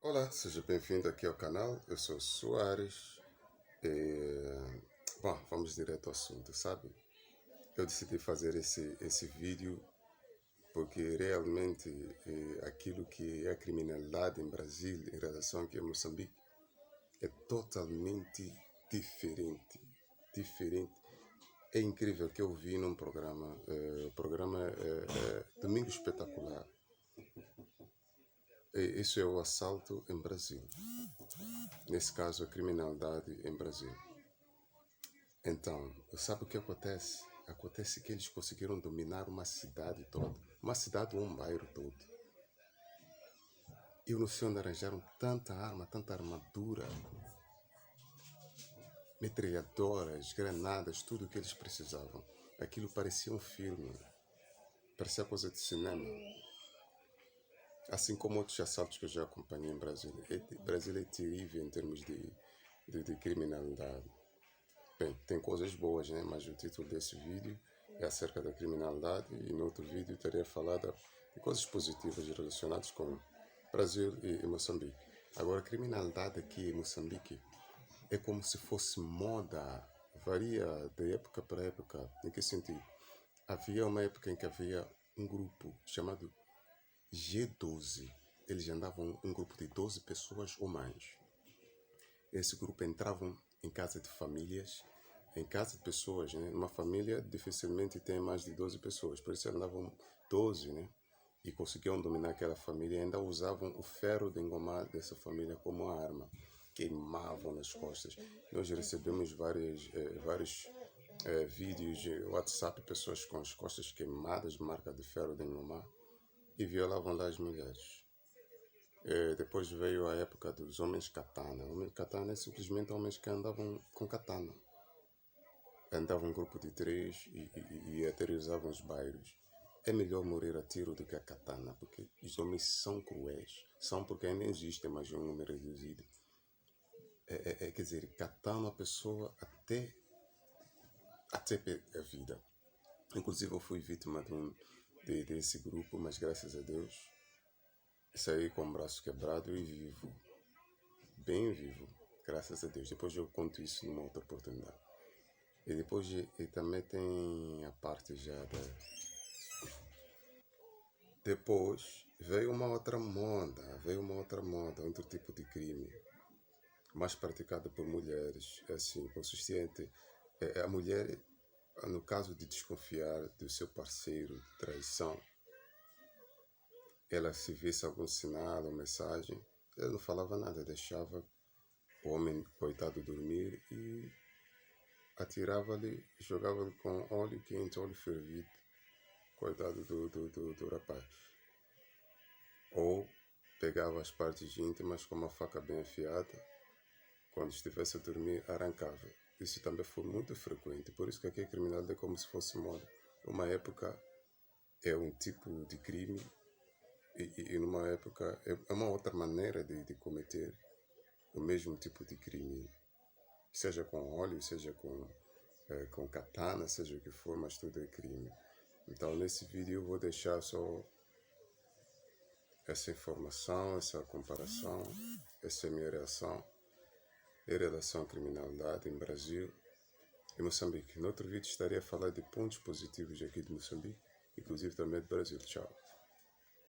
Olá, seja bem-vindo aqui ao canal. Eu sou Soares bom, vamos direto ao assunto, sabe? Eu decidi fazer esse vídeo porque realmente aquilo que é a criminalidade em Brasil em relação aqui a Moçambique é totalmente diferente. Diferente. É incrível que eu vi num programa, o programa Domingo Espetacular. Isso é o assalto em Brasil. Nesse caso, a criminalidade em Brasil. Então, sabe o que acontece? Acontece que eles conseguiram dominar uma cidade toda. Uma cidade ou um bairro todo. E não sei onde arranjaram tanta arma, tanta armadura, metralhadoras, granadas, tudo o que eles precisavam. Aquilo parecia um filme. Parecia coisa de cinema. Assim como outros assaltos que eu já acompanhei em Brasil. Brasil é terrível em termos de criminalidade. Bem, tem coisas boas, né? Mas o título desse vídeo é acerca da criminalidade e no outro vídeo teria falado de coisas positivas relacionadas com Brasil e Moçambique. Agora, a criminalidade aqui em Moçambique é como se fosse moda, varia de época para época. Em que sentido? Havia uma época em que havia um grupo chamado G12. Eles andavam um grupo de 12 pessoas ou mais. Esse grupo entravam em casa de famílias, em casa de pessoas, né? Uma família dificilmente tem mais de 12 pessoas, por isso andavam 12, né? E conseguiam dominar aquela família e ainda usavam o ferro de engomar dessa família como arma. Queimavam nas costas. Nós recebemos vários vídeos de WhatsApp, pessoas com as costas queimadas, marca de ferro de engomar, e violavam lá as mulheres. Depois veio a época dos homens katana. Homens katana é simplesmente homens que andavam com katana. Andavam um grupo de 3 e aterrorizavam os bairros. É melhor morrer a tiro do que a katana, porque os homens são cruéis. São porque ainda existem, mas é um número reduzido. Quer dizer, katana a pessoa até a vida. Inclusive eu fui vítima desse grupo, mas graças a Deus saí com o braço quebrado e vivo. Bem vivo, graças a Deus. Depois eu conto isso numa outra oportunidade. E depois e também tem a parte já da... Depois veio uma outra moda, outro tipo de crime, mais praticado por mulheres, assim, consistente. A mulher, no caso de desconfiar do seu parceiro de traição, ela se visse algum sinal ou mensagem, ela não falava nada, deixava o homem coitado dormir e atirava-lhe, jogava-lhe com óleo quente, óleo fervido, coitado do rapaz. Ou pegava as partes íntimas com uma faca bem afiada, quando estivesse a dormir, arrancava. Isso também foi muito frequente, por isso que aqui a criminalidade é como se fosse moda. Uma época é um tipo de crime e numa época é uma outra maneira de cometer o mesmo tipo de crime, seja com óleo, seja com katana, seja o que for, mas tudo é crime. Então nesse vídeo eu vou deixar só essa informação, essa comparação, essa é a minha reação em relação à criminalidade em Brasil e Moçambique. No outro vídeo estaria a falar de pontos positivos aqui de Moçambique, inclusive também do Brasil. Tchau.